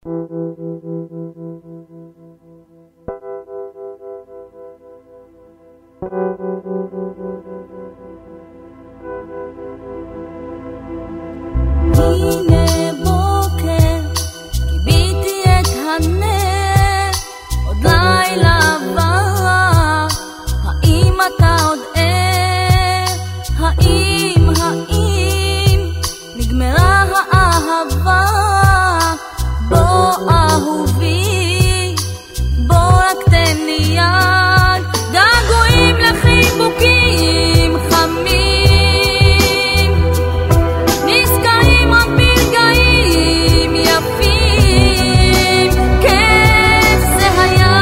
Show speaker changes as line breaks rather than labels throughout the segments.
הנה בוקר, קיביתי את הנר, עוד לילה עבר, האם אתה עוד ער? האם נגמרה האהבה? בוא אהובי, בוא רק תן לי יד, געגועים לחיבוקים חמים, נזכרים רק ברגעים יפים, כיף זה היה,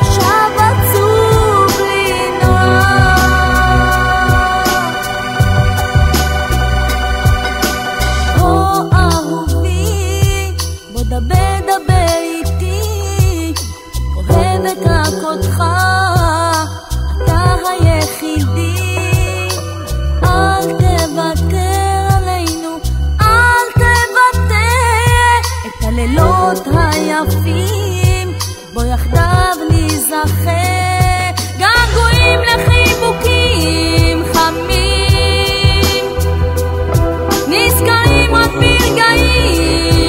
עכשיו עצוב לי נורא. בוא אהובי, בוא דבר איתי, אוהבת רק אותך, אתה היחידי, אל תוותר עלינו, אל תוותר, את הלילות היפים בוא יחדיו נזכר, געגועים לחיבוקים חמים, נזכרים רק ברגעים